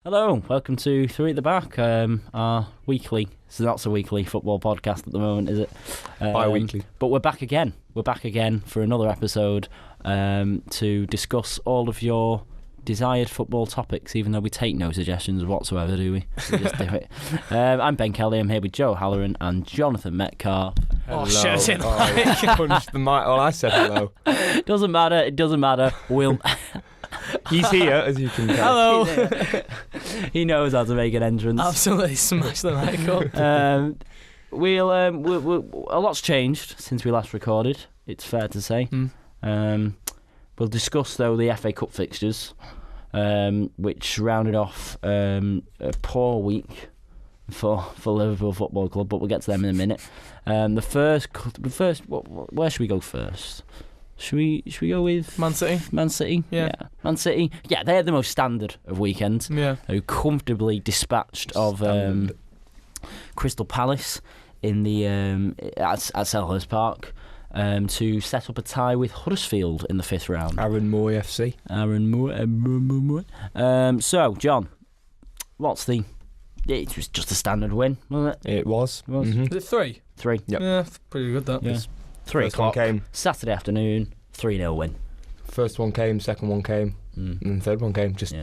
Hello, welcome to Three at the Back, our weekly, it's not so weekly football podcast at the moment, is it? Bi-weekly. But we're back again. We're back again for another episode to discuss all of your desired football topics, even though we take no suggestions whatsoever, do we? We just do it. I'm Ben Kelly, I'm here with Joe Halloran and Jonathan Metcalfe. Hello. Oh, shit, it Punched the mic. Well, I said hello. It doesn't matter. We'll... He's here, as you can tell. Hello. He knows how to make an entrance. Absolutely smash the mic up. We'll a lot's changed since we last recorded, it's fair to say. We'll discuss, though, the FA Cup fixtures, which rounded off a poor week for Liverpool Football Club, but we'll get to them in a minute. The first, where should we go first? Should we go with Man City? Man City? Yeah. Man City. Yeah, they had the most standard of weekends. Yeah. Who comfortably dispatched of Crystal Palace in the at Selhurst Park to set up a tie with Huddersfield in the fifth round. Aaron Moore FC. So, John, what's the... It was just a standard win, wasn't it? It was. Is it 3? 3. Yep. Yeah, pretty good, that. Yeah. 3 First one o'clock, came. Saturday afternoon, 3-0 win. First one came, second one came, and third one came. Just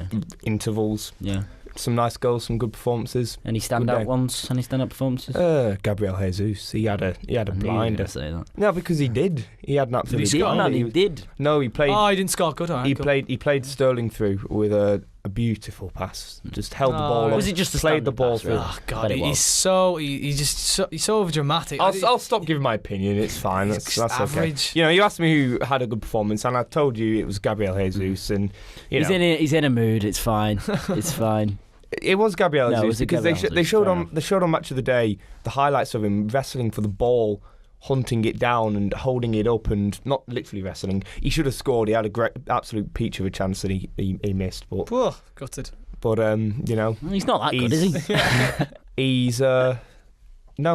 intervals. Yeah. Some nice goals, some good performances. Any standout ones? Any standout performances? Gabriel Jesus. He had a blinder. Say that. No, because he did. He had an absolute. He did. No, he played. Oh, he didn't score good. Right, He cool. played Sterling through with a beautiful pass. Just held the ball. Was it just a played the standard ball pass, through? really? Oh God, he's so he's so over dramatic. I'll stop giving my opinion. It's fine. That's average. Okay. You know, you asked me who had a good performance, and I told you it was Gabriel Jesus, and he's in a mood. It's fine. It's fine. It was Gabriel Jesus because Gabriel they showed on Match of the Day the highlights of him wrestling for the ball, hunting it down and holding it up, and not literally wrestling. He should have scored. He had a great, absolute peach of a chance that he missed. But gutted. But you know, he's not that good, is he? He's no,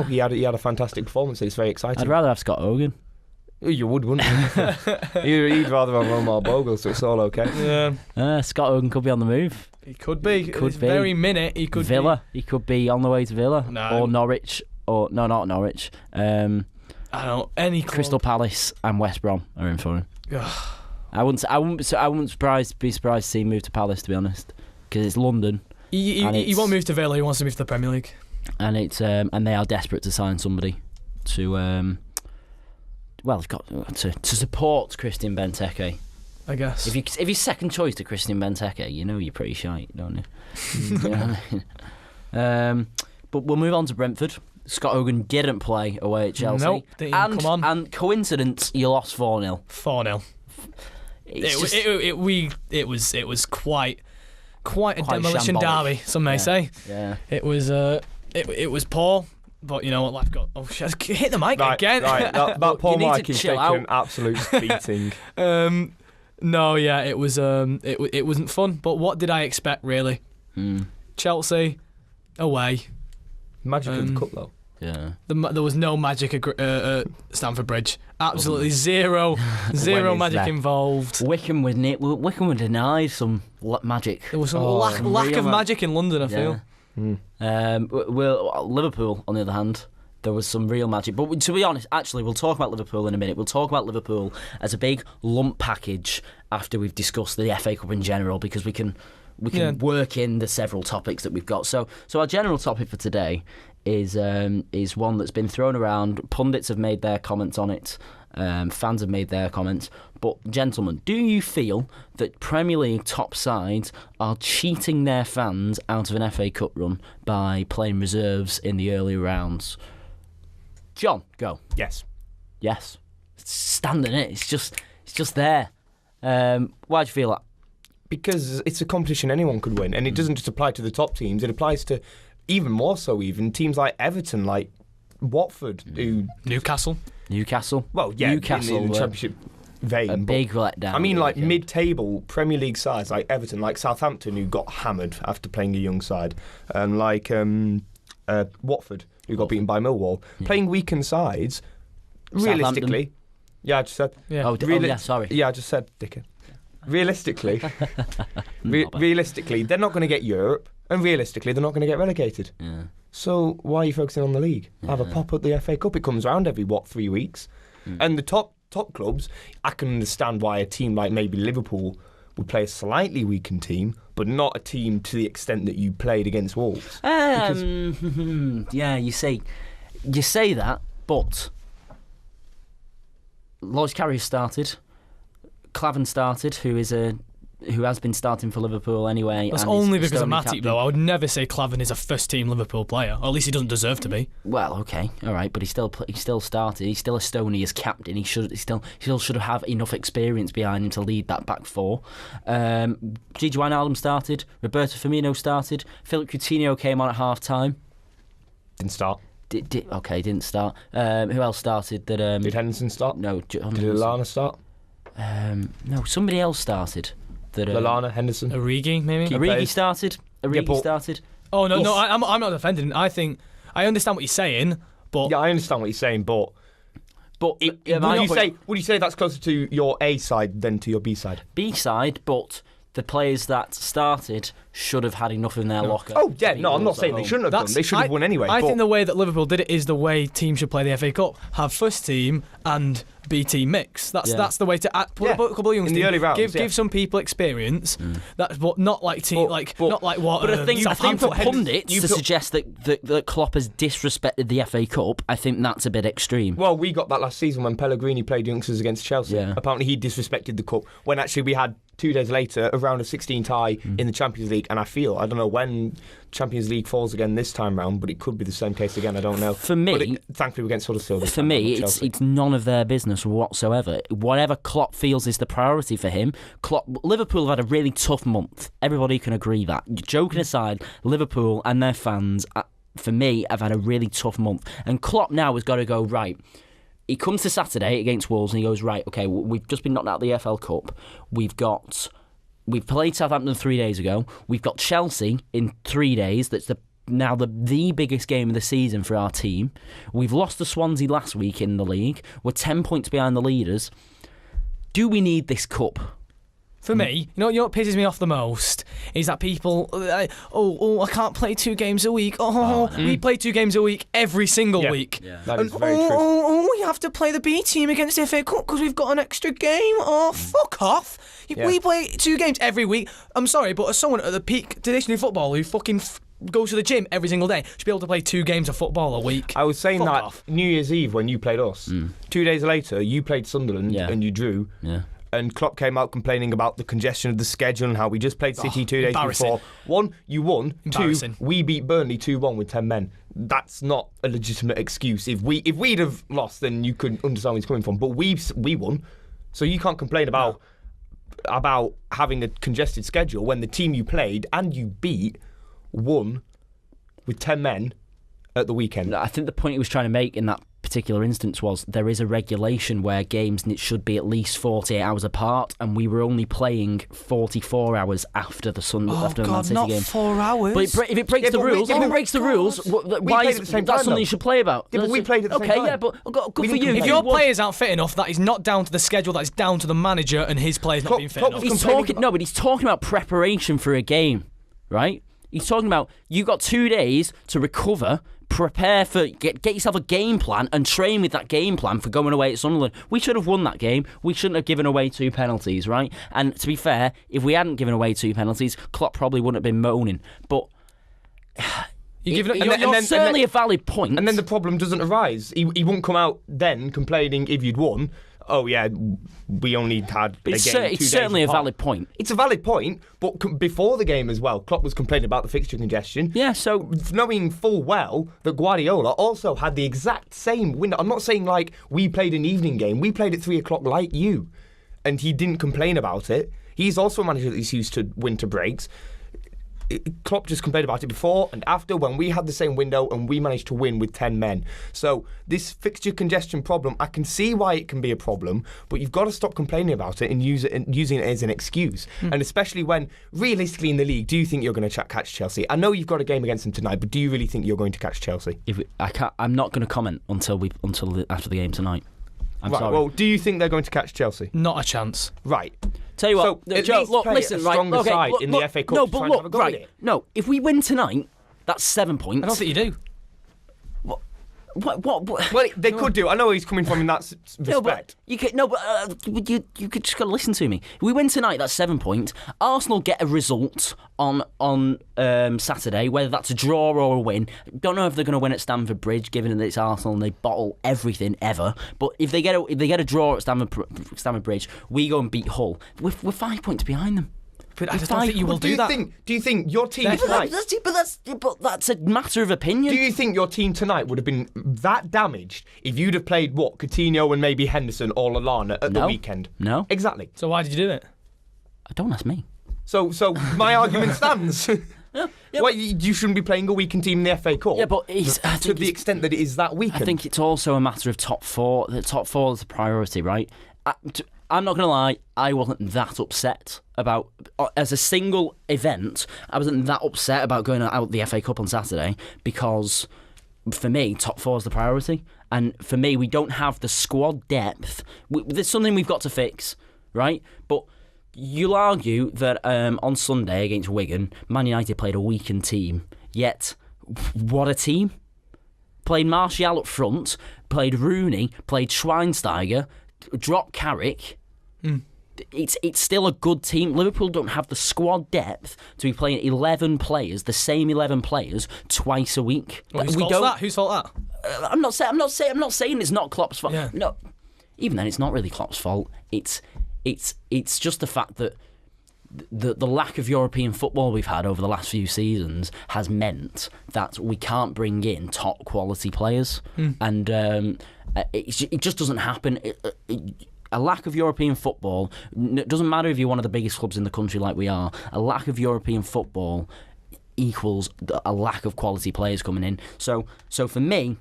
he had a fantastic performance. It's very exciting. I'd rather have Scott Hogan. You would, wouldn't you? He'd rather have Omar Bogle, so it's all okay. Yeah. Scott Hogan could be on the move. He could be. Could be. Very minute. He could Villa. He could be on the way to Villa. No. Or Norwich. Or no, not Norwich. I don't know, any club. Crystal Palace and West Brom are in for him. I wouldn't be surprised to see him move to Palace, to be honest, because it's London. He won't move to Villa. He wants to move to the Premier League. And it's and they are desperate to sign somebody to they've got to support Christian Benteke. I guess. If you're second choice to Christian Benteke, you know you're pretty shite, don't you? You know what I mean? But we'll move on to Brentford. Scott Hogan didn't play away at Chelsea. Nope, didn't even come on. And coincidence, you lost 4-0. 4-0. It was quite a demolition shambolic. derby. Some may say. Yeah. It was it was poor. But you know what, life got... Oh shit, hit the mic again. Right, that Paul You need Mike to is chill taking out. an absolute beating. No, yeah, it was it wasn't fun. But what did I expect, really? Chelsea away. Magic of the cup, though. Yeah. There was no magic at Stamford Bridge. Absolutely zero magic involved. Wickham were denied some magic. There was some lack of magic in London, I feel. Well, Liverpool, on the other hand, there was some real magic. But to be honest, actually, we'll talk about Liverpool in a minute. We'll talk about Liverpool as a big lump package after we've discussed the FA Cup in general, because we can work in the several topics that we've got. So our general topic for today is one that's been thrown around. Pundits have made their comments on it. Fans have made their comments. But, gentlemen, do you feel that Premier League top sides are cheating their fans out of an FA Cup run by playing reserves in the early rounds? John, go. Yes. Yes. It's standard, isn't it? It's just there. Why do you feel that? Because it's a competition anyone could win, and it doesn't just apply to the top teams. It applies to even more so teams like Everton, like Watford, who Newcastle. Well, yeah, Newcastle in the Championship vein. A big letdown. I mean, like mid-table Premier League sides like Everton, like Southampton, who got hammered after playing a young side, and like Watford, who got beaten by Millwall, playing weakened sides. Realistically, yeah, I just said. Yeah. Sorry. Yeah, I just said, dickhead. Realistically, realistically, they're not going to get Europe. And realistically, they're not going to get relegated. Yeah. So why are you focusing on the league? Have a pop at the FA Cup. It comes around every 3 weeks, and the top clubs. I can understand why a team like maybe Liverpool would play a slightly weakened team, but not a team to the extent that you played against Wolves. Yeah, you say that, but Lois Carrier started, Clavan started, who has been starting for Liverpool anyway. That's and only is because of Estonia Matip, captain. though. I would never say Clavan is a first-team Liverpool player, or at least he doesn't deserve to be. Well, okay, all right, but he still started. He's still Estonia's captain. He still should have enough experience behind him to lead that back four. Gigi Wijnaldum started. Roberto Firmino started. Philip Coutinho came on at half time. Didn't start. Didn't start. Who else started? Did Henderson start? No. Did Lallana start? No, somebody else started. Lallana, Henderson. Origi, maybe? Origi started. Started. Oh, no, I'm not defending. I think I understand what you're saying, but... Yeah, I understand what you're saying, but would you say that's closer to your A side than to your B side? B side, but the players that started should have had enough in their locker. Oh, yeah, no, I'm not saying they shouldn't have done. They should have won anyway. I think the way that Liverpool did it is the way teams should play the FA Cup. Have first team and B team mix. That's the way to put a couple of young in the early rounds. Give some people experience. That's what not like team not like what. But I think for pundits you to suggest that Klopp has disrespected the FA Cup, I think that's a bit extreme. Well, we got that last season when Pellegrini played youngsters against Chelsea. Yeah. Apparently, he disrespected the cup when actually we had 2 days later a round of 16 tie in the Champions League, and I don't know when Champions League falls again this time round, but it could be the same case again. I don't know. For me, thankfully we get Huddersfield. For me, it's none of their business whatsoever. Whatever Klopp feels is the priority for him. Liverpool have had a really tough month. Everybody can agree that. Joking aside, Liverpool and their fans, for me, have had a really tough month. And Klopp now has got to go right. He comes to Saturday against Wolves and he goes, right, okay, we've just been knocked out of the FL Cup. We've played Southampton 3 days ago. We've got Chelsea in 3 days. That's now the biggest game of the season for our team. We've lost to Swansea last week in the league. We're 10 points behind the leaders. Do we need this cup? For me, you know what pisses me off the most is that people, I can't play 2 games a week. We play 2 games a week every single week. Yeah, that is very true. We have to play the B team against the FA Cup because we've got an extra game. Fuck off. We play 2 games every week. I'm sorry, but as someone at the peak traditionally football who fucking goes to the gym every single day should be able to play 2 games of football a week. I was saying New Year's Eve when you played us. 2 days later, you played Sunderland and you drew. Yeah. And Klopp came out complaining about the congestion of the schedule and how we just played City 2 days before. 1, you won. 2, we beat Burnley 2-1 with 10 men. That's not a legitimate excuse. If we'd have lost, then you could understand where he's coming from. But we won, so you can't complain about having a congested schedule when the team you played and you beat won with 10 men at the weekend. I think the point he was trying to make in that particular instance was there is a regulation where games should be at least 48 hours apart, and we were only playing 44 hours after the Man City game. 4 hours. But if it breaks the rules, why is that something you should play about? Yeah, but we played at the same time. Okay, yeah, but good for you. If your players aren't fit enough, that is not down to the schedule. That is down to the manager and his players not being fit enough. He's talking about preparation for a game, right? He's talking about you got 2 days to recover, prepare for, get yourself a game plan and train with that game plan for going away at Sunderland. We should have won that game. We shouldn't have given away 2 penalties, right? And to be fair, if we hadn't given away 2 penalties, Klopp probably wouldn't have been moaning. But it's certainly a valid point. And then the problem doesn't arise. He won't come out then complaining if you'd won. Oh yeah, we only had a game 2 days apart. It's certainly a valid point. It's a valid point, but before the game as well, Klopp was complaining about the fixture congestion. Yeah, so knowing full well that Guardiola also had the exact same window. I'm not saying like we played an evening game. We played at 3 o'clock like you, and he didn't complain about it. He's also a manager that's used to winter breaks. Klopp just complained about it before and after when we had the same window and we managed to win with 10 men. So this fixture congestion problem, I can see why it can be a problem, but you've got to stop complaining about it and using it as an excuse. And especially when, realistically in the league, do you think you're going to catch Chelsea? I know you've got a game against them tonight, but do you really think you're going to catch Chelsea? I'm not going to comment until after the game tonight. I'm right, sorry. well, do you think they're going to catch Chelsea? Not a chance. Right. Tell you what, So, at Joe, least look, play listen, a right? stronger Okay, side look, in the look, FA Cup no, to but try and have a look, go at right? it. No, if we win tonight, that's 7 points. I don't think you do. What? Well, they could do. I know he's coming from in that No, but respect. you could just gotta listen to me. If we win tonight, that's 7 points. Arsenal get a result on Saturday, whether that's a draw or a win. Don't know if they're going to win at Stamford Bridge, given that it's Arsenal and they bottle everything ever. But if they get a draw at Stamford Bridge, we go and beat Hull. We're 5 points behind them. But I just don't think you will do that. Do you think your team But tonight? But that's a matter of opinion. Do you think your team tonight would have been that damaged if you'd have played Coutinho and maybe Henderson all alone at the weekend? No. Exactly. So why did you do it? Don't ask me. So my argument stands. Well, you shouldn't be playing a weakened team in the FA Cup. Yeah, but to the extent that it is that weakened. I think it's also a matter of top four. The top four is the priority, right? I'm not going to lie, I wasn't that upset about, as a single event, I wasn't that upset about going out the FA Cup on Saturday because, for me, top four is the priority. And for me, we don't have the squad depth. There's something we've got to fix, right? But you'll argue that on Sunday against Wigan, Man United played a weakened team, yet what a team. Played Martial up front, played Rooney, played Schweinsteiger, dropped Carrick. It's still a good team. Liverpool don't have the squad depth to be playing 11 players, the same 11 players, twice a week. Well, whose fault's that? Whose fault that? I'm not saying it's not Klopp's fault. Yeah. No, even then, it's not really Klopp's fault. It's just the fact that the lack of European football we've had over the last few seasons has meant that we can't bring in top quality players, and it just doesn't happen. A lack of European football, it doesn't matter if you're one of the biggest clubs in the country like we are, a lack of European football equals a lack of quality players coming in. So for me,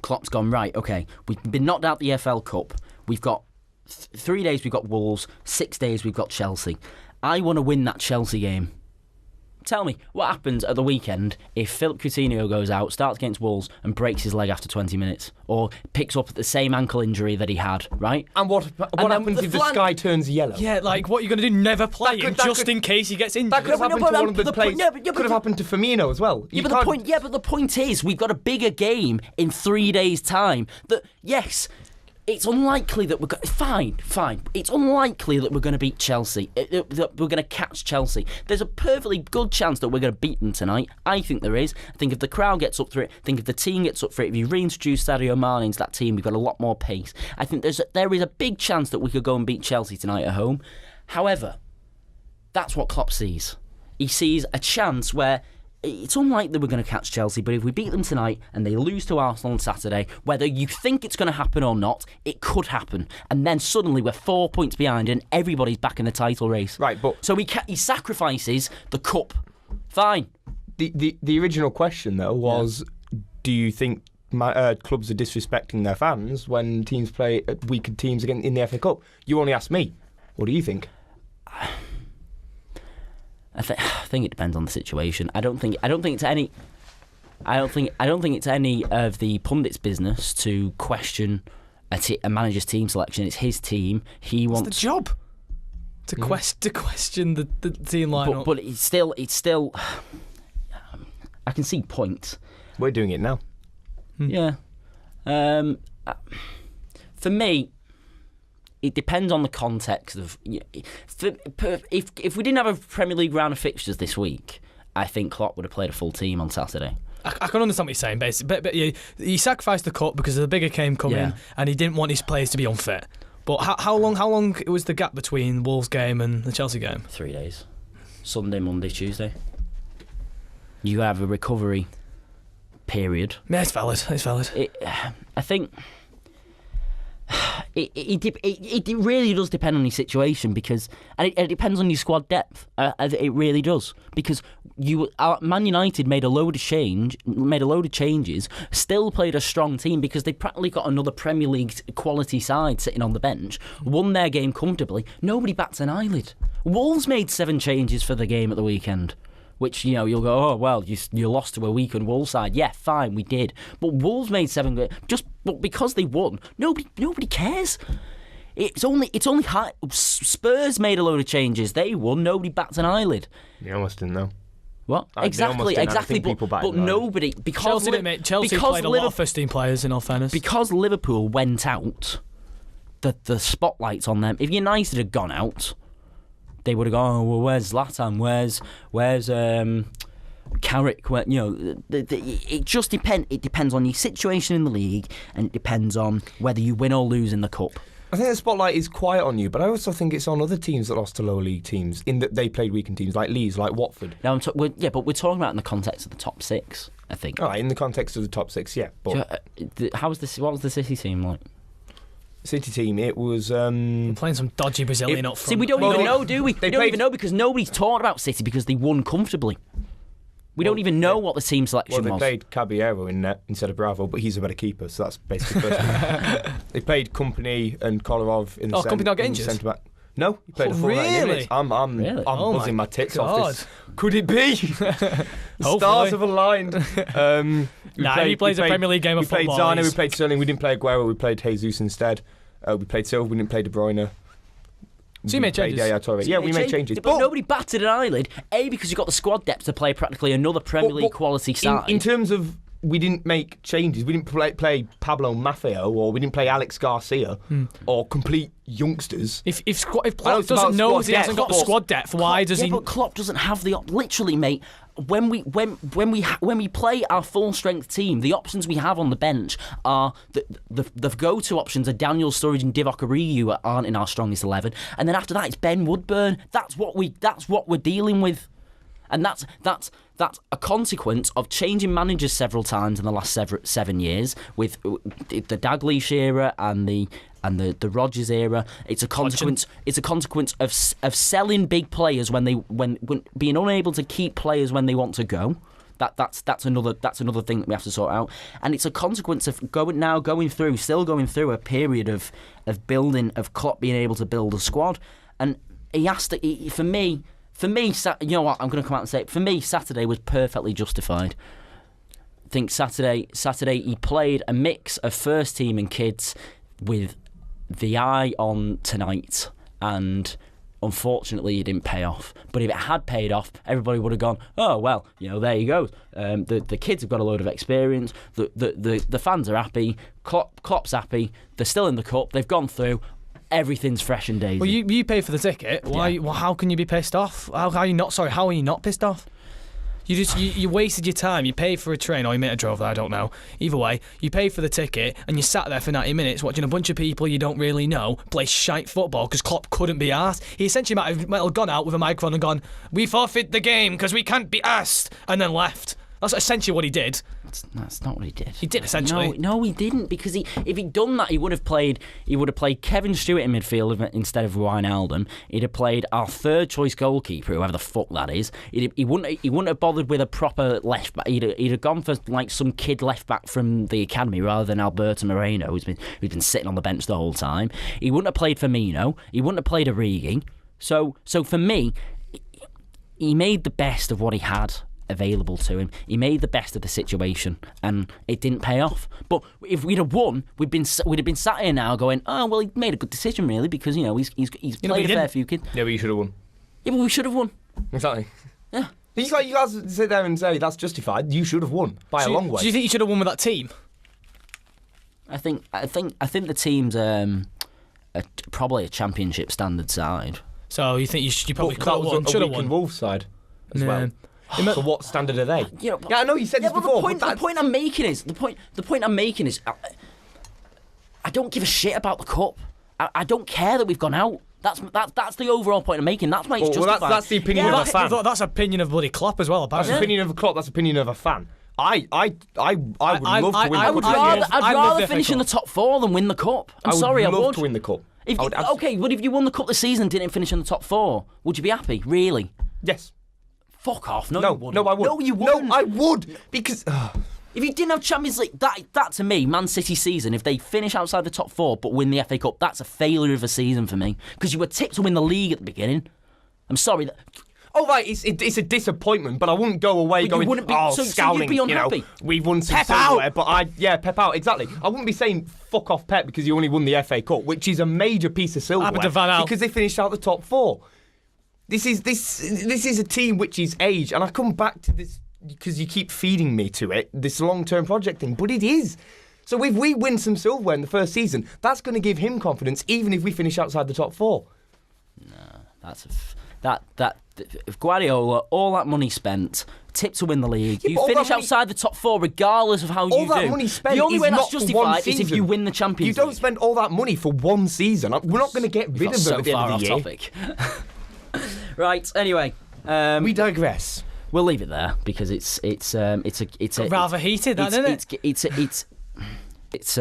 Klopp's gone, right, okay, we've been knocked out the FL Cup, we've got 3 days we've got Wolves, 6 days we've got Chelsea. I want to win that Chelsea game. Tell me, what happens at the weekend if Philip Coutinho goes out, starts against Wolves and breaks his leg after 20 minutes? Or picks up the same ankle injury that he had, right? And what happens if the sky turns yellow? Yeah, like, what are you going to do? Never play him just in case he gets injured? That could have happened to one of the players. Could have happened to Firmino as well. But the point is, we've got a bigger game in 3 days' time. That, yes, it's unlikely that fine. It's unlikely that we're going to beat Chelsea. That we're going to catch Chelsea. There's a perfectly good chance that we're going to beat them tonight. I think there is. I think if the crowd gets up for it, I think if the team gets up for it, if you reintroduce Sadio Mane into that team, we've got a lot more pace. I think there is a big chance that we could go and beat Chelsea tonight at home. However, that's what Klopp sees. He sees a chance where it's unlikely we're going to catch Chelsea, but if we beat them tonight and they lose to Arsenal on Saturday, whether you think it's going to happen or not, it could happen. And then suddenly we're 4 points behind and everybody's back in the title race. Right, but so he sacrifices the cup. Fine. The original question, though, was do you think clubs are disrespecting their fans when teams play weaker teams again in the FA Cup? You only asked me. What do you think? I think it depends on the situation. I don't think it's any of the pundits' business to question a manager's team selection. It's his team. He wants the job to question the team lineup. But it's still. I can see points. We're doing it now. Yeah. For me, it depends on the context of. If we didn't have a Premier League round of fixtures this week, I think Klopp would have played a full team on Saturday. I can understand what you're saying, basically. But he sacrificed the cup because of the bigger game coming, and he didn't want his players to be unfit. But how long was the gap between Wolves game and the Chelsea game? 3 days. Sunday, Monday, Tuesday. You have a recovery period. Yeah, it's valid. I think. It really does depend on your situation because it depends on your squad depth. It really does because Man United made a load of changes, still played a strong team because they practically got another Premier League quality side sitting on the bench, won their game comfortably. Nobody bats an eyelid. Wolves made 7 changes for the game at the weekend. which, you'll go, oh, well, you lost to a weakened Wolves side. Yeah, fine, we did. But Wolves made 7 but because they won, nobody cares. It's only Spurs made a load of changes. They won. Nobody bats an eyelid. You almost didn't know. What? Exactly. But nobody, because Chelsea played a lot of first team players, in all fairness. Because Liverpool went out, the spotlight's on them. If United had gone out, they would have gone, oh, well, where's Zlatan? Where's Carrick? It just depends. It depends on your situation in the league, and it depends on whether you win or lose in the cup. I think the spotlight is quiet on you, but I also think it's on other teams that lost to lower league teams, in that they played weakened teams, like Leeds, like Watford. Now, but we're talking about in the context of the top 6, I think. All right, in the context of the top 6, yeah. But what was the City team like? City team, it was... playing some dodgy Brazilian up front. See, we don't even know, do we? We don't even know because nobody's talked about City because they won comfortably. We don't even know what the team selection was. Well, they played Caballero in net instead of Bravo, but he's a better keeper, so that's basically first. They played Kompany and Kolarov in the centre. Kompany not get injured? Centre back. No, he played a full 90 minutes. I'm buzzing my tits off this. Could it be? Stars have aligned. He plays a Premier League game of football. We played Zane, we played Sterling, we didn't play Aguero, we played Jesus instead. We played Silva, we didn't play De Bruyne. So you made changes? We made changes. But nobody batted an eyelid, because you've got the squad depth to play practically another Premier League quality side. In terms of, we didn't make changes. We didn't play Pablo Maffeo, or we didn't play Alex Garcia, or complete youngsters. If Klopp doesn't know he hasn't got squad depth, why does he? But Klopp doesn't have the literally, mate. When we play our full strength team, the options we have on the bench are the go-to options are Daniel Sturridge and Divock Origi, who aren't in our strongest 11, and then after that it's Ben Woodburn. That's what we're dealing with, and that's a consequence of changing managers several times in the last 7 years, with the Dalglish era and the Rodgers era. It's a consequence. It's a consequence of selling big players when being unable to keep players when they want to go. That's another thing that we have to sort out. And it's a consequence of still going through a period of building, of Klopp being able to build a squad. And he has to. For me, you know what? I'm going to come out and say it. For me, Saturday was perfectly justified. I think Saturday he played a mix of first team and kids with the eye on tonight, and unfortunately it didn't pay off. But if it had paid off, everybody would have gone, oh well, there you go. The kids have got a load of experience. The fans are happy. Klopp's happy. They're still in the cup. They've gone through. Everything's fresh and daisy. Well, you pay for the ticket. Why? Yeah. Well, how can you be pissed off? How are you not? Sorry, how are you not pissed off? You wasted your time. You paid for a train, or you may have drove there, I don't know. Either way, you paid for the ticket and you sat there for 90 minutes watching a bunch of people you don't really know play shite football because Klopp couldn't be arsed. He essentially might have gone out with a microphone and gone, "We forfeit the game because we can't be arsed," and then left. That's essentially what he did. That's not what he did. He did essentially. No, he didn't, because if he'd done that, he would have played Kevin Stewart in midfield instead of Wijnaldum. He'd have played our third choice goalkeeper, whoever the fuck that is. He wouldn't have bothered with a proper left back. He'd have gone for like some kid left back from the academy rather than Alberto Moreno, who's been sitting on the bench the whole time. He wouldn't have played Firmino. He wouldn't have played Origi. So for me, he made the best of what he had available to him. He made the best of the situation, and it didn't pay off. But if we'd have won, we'd have been sat here now going, oh well, he made a good decision really, because he's played a fair few kids. Yeah, but you should have won. Yeah, but we should have won. Exactly. Yeah. It's like you guys sit there and say that's justified. You should have won by a long way. Do you think you should have won with that team? I think the team's probably a championship standard side. So you think you probably could have won, should have won. Wolves side as well. So what standard are they? Yeah, I know you said this before. The point I'm making is I don't give a shit about the cup. I don't care that we've gone out. That's the overall point I'm making. That's why it's justified. That's the opinion of a fan. That's opinion of bloody Klopp as well. That's opinion of a Klopp. That's opinion of a fan. I would love to win. I'd rather finish in the top 4 than win the cup. I would love to win the cup. Okay, but if you won the cup this season and didn't finish in the top 4, would you be happy? Really? Yes. Fuck off. No, you wouldn't. No, I would. No, you wouldn't. No, I would. Because... if you didn't have Champions League, that to me, Man City season, if they finish outside the top 4 but win the FA Cup, that's a failure of a season for me. Because you were tipped to win the league at the beginning. I'm sorry. Oh, right, it's a disappointment, but I wouldn't go away going, wouldn't be, scowling, you'd be unhappy. We've won some Pep silverware, out. but Pep out, exactly. I wouldn't be saying fuck off Pep because he only won the FA Cup, which is a major piece of silverware because they finished out the top 4. This is a team which is aged, and I come back to this because you keep feeding me to it, this long-term project thing, but it is. So if we win some silverware in the first season, that's going to give him confidence, even if we finish outside the top 4. No, if Guardiola, all that money spent, tipped to win the league, you finish outside the top 4 regardless of how you do. All that money spent the only way that's not for one justified is season. if you win the Champions You League. don't spend all that money for one season. We're not going to get rid of them at the end of the year. Topic. Right. Anyway, we digress. We'll leave it there because it's rather heated, isn't it? It's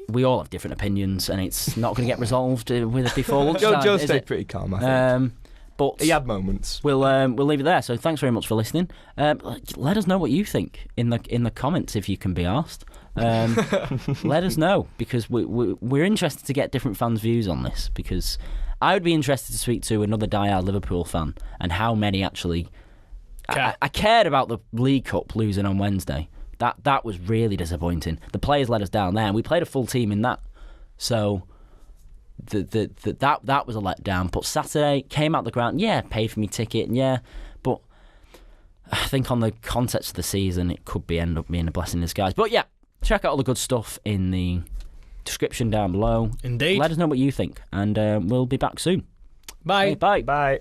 we all have different opinions, and it's not going to get resolved before lunchtime. Joe stayed pretty calm, I think. But he had moments. We'll leave it there. So thanks very much for listening. Let us know what you think in the comments if you can be asked. Let us know because we're interested to get different fans' views on this because I would be interested to speak to another diehard Liverpool fan and how many actually. I cared about the League Cup losing on Wednesday. That was really disappointing. The players let us down there, and we played a full team in that. So that was a letdown. But Saturday came out the ground. Yeah, paid for me ticket. Yeah, but I think on the context of the season, it could end up being a blessing in disguise. But yeah, check out all the good stuff in the description down below. Indeed. Let us know what you think, and we'll be back soon. Bye. Bye. Bye.